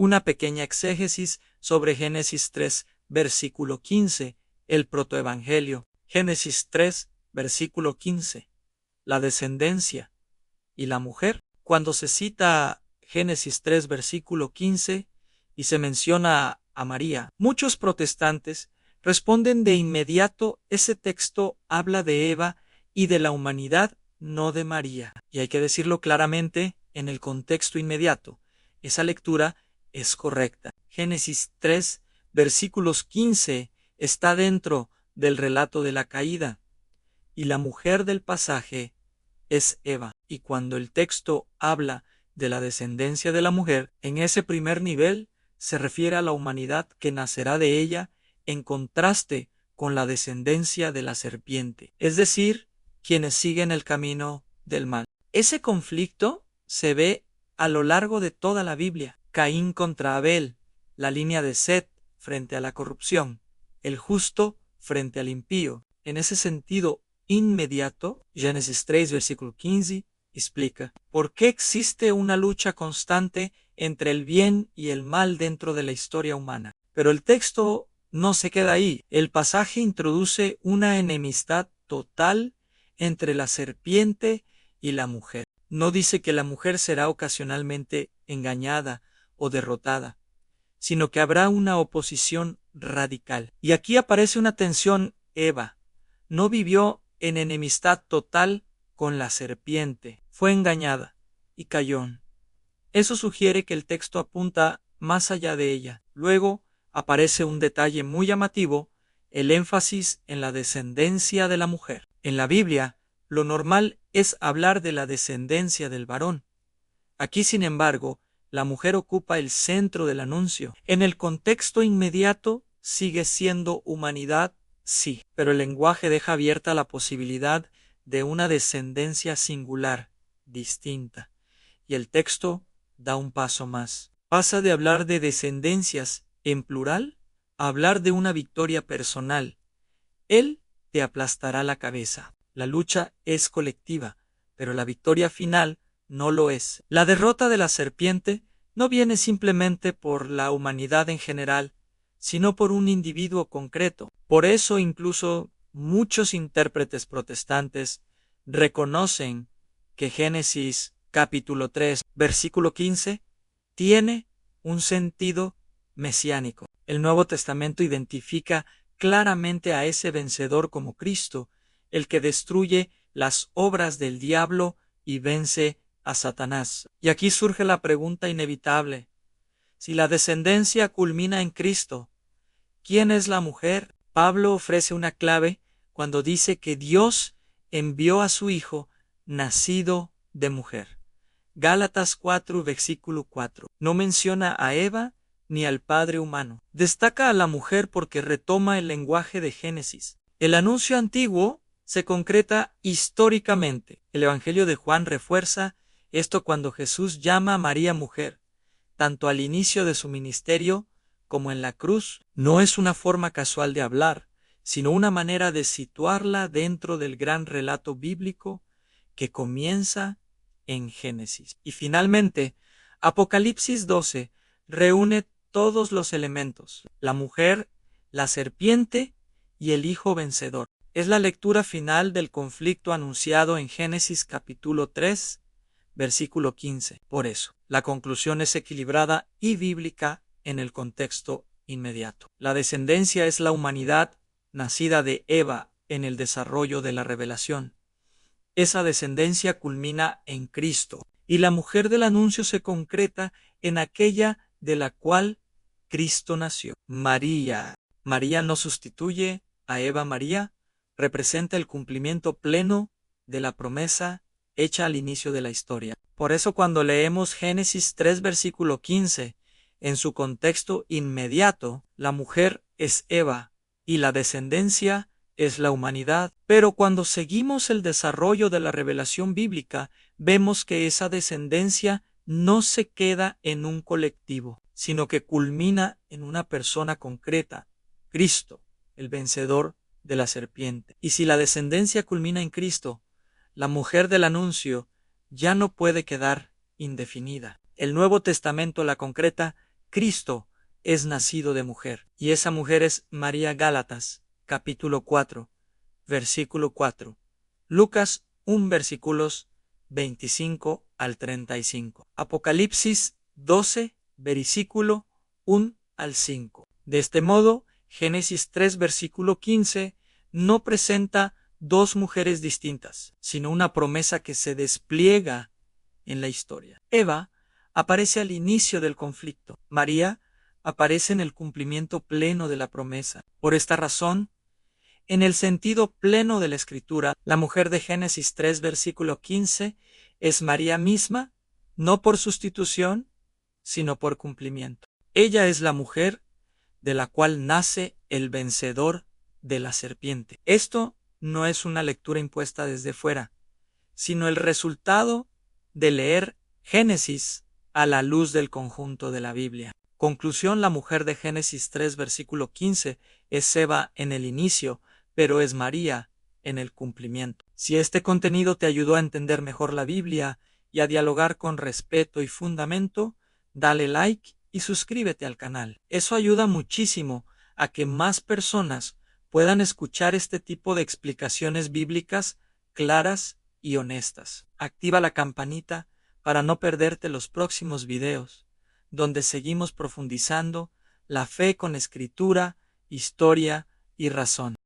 Una pequeña exégesis sobre Génesis 3, versículo 15, el protoevangelio. Génesis 3, versículo 15. La descendencia y la mujer. Cuando se cita Génesis 3, versículo 15 y se menciona a María, muchos protestantes responden de inmediato: ese texto habla de Eva y de la humanidad, no de María. Y hay que decirlo claramente en el contexto inmediato. Esa lectura es correcta. Génesis 3, versículos 15 está dentro del relato de la caída y la mujer del pasaje es Eva. Y cuando el texto habla de la descendencia de la mujer, en ese primer nivel se refiere a la humanidad que nacerá de ella, en contraste con la descendencia de la serpiente, es decir, quienes siguen el camino del mal. Ese conflicto se ve a lo largo de toda la Biblia. Caín contra Abel, la línea de Set frente a la corrupción, el justo frente al impío. En ese sentido inmediato, Génesis 3, versículo 15, explica por qué existe una lucha constante entre el bien y el mal dentro de la historia humana. Pero el texto no se queda ahí. El pasaje introduce una enemistad total entre la serpiente y la mujer. No dice que la mujer será ocasionalmente engañada o derrotada, sino que habrá una oposición radical. Y aquí aparece una tensión. Eva no vivió en enemistad total con la serpiente, fue engañada y cayó. Eso sugiere que el texto apunta más allá de ella. Luego aparece un detalle muy llamativo: el énfasis en la descendencia de la mujer. En la Biblia, lo normal es hablar de la descendencia del varón. Aquí, sin embargo, la mujer ocupa el centro del anuncio. En el contexto inmediato sigue siendo humanidad, sí, pero el lenguaje deja abierta la posibilidad de una descendencia singular, distinta. Y el texto da un paso más. Pasa de hablar de descendencias en plural a hablar de una victoria personal. Él te aplastará la cabeza. La lucha es colectiva, pero la victoria final no lo es. La derrota de la serpiente no viene simplemente por la humanidad en general, sino por un individuo concreto. Por eso incluso muchos intérpretes protestantes reconocen que Génesis capítulo 3, versículo 15 tiene un sentido mesiánico. El Nuevo Testamento identifica claramente a ese vencedor como Cristo, el que destruye las obras del diablo y vence a Satanás. Y aquí surge la pregunta inevitable: si la descendencia culmina en Cristo, ¿quién es la mujer? Pablo ofrece una clave cuando dice que Dios envió a su Hijo nacido de mujer. Gálatas 4, versículo 4. No menciona a Eva ni al padre humano. Destaca a la mujer porque retoma el lenguaje de Génesis. El anuncio antiguo se concreta históricamente. El Evangelio de Juan refuerza esto cuando Jesús llama a María mujer, tanto al inicio de su ministerio como en la cruz. No es una forma casual de hablar, sino una manera de situarla dentro del gran relato bíblico que comienza en Génesis. Y finalmente, Apocalipsis 12 reúne todos los elementos: la mujer, la serpiente y el hijo vencedor. Es la lectura final del conflicto anunciado en Génesis capítulo 3, versículo 15. Por eso, la conclusión es equilibrada y bíblica en el contexto inmediato. La descendencia es la humanidad nacida de Eva en el desarrollo de la revelación. Esa descendencia culmina en Cristo, y la mujer del anuncio se concreta en aquella de la cual Cristo nació. María. María no sustituye a Eva. María representa el cumplimiento pleno de la promesa hecha al inicio de la historia. Por eso cuando leemos Génesis 3, versículo 15, en su contexto inmediato, la mujer es Eva y la descendencia es la humanidad. Pero cuando seguimos el desarrollo de la revelación bíblica, vemos que esa descendencia no se queda en un colectivo, sino que culmina en una persona concreta: Cristo, el vencedor de la serpiente. Y si la descendencia culmina en Cristo, la mujer del anuncio ya no puede quedar indefinida. El Nuevo Testamento la concreta Cristo es nacido de mujer, y esa mujer es María. Gálatas, capítulo 4, versículo 4. Lucas 1, versículos 25 al 35. Apocalipsis 12, versículo 1 al 5. De este modo, Génesis 3, versículo 15, no presenta dos mujeres distintas, sino una promesa que se despliega en la historia. Eva aparece al inicio del conflicto. María aparece en el cumplimiento pleno de la promesa. Por esta razón, en el sentido pleno de la Escritura, la mujer de Génesis 3, versículo 15, es María misma, no por sustitución, sino por cumplimiento. Ella es la mujer de la cual nace el vencedor de la serpiente. Esto no es una lectura impuesta desde fuera, sino el resultado de leer Génesis a la luz del conjunto de la Biblia. Conclusión: la mujer de Génesis 3, versículo 15 es Eva en el inicio, pero es María en el cumplimiento. Si este contenido te ayudó a entender mejor la Biblia y a dialogar con respeto y fundamento, dale like y suscríbete al canal. Eso ayuda muchísimo a que más personas puedan escuchar este tipo de explicaciones bíblicas claras y honestas. Activa la campanita para no perderte los próximos videos, donde seguimos profundizando la fe con escritura, historia y razón.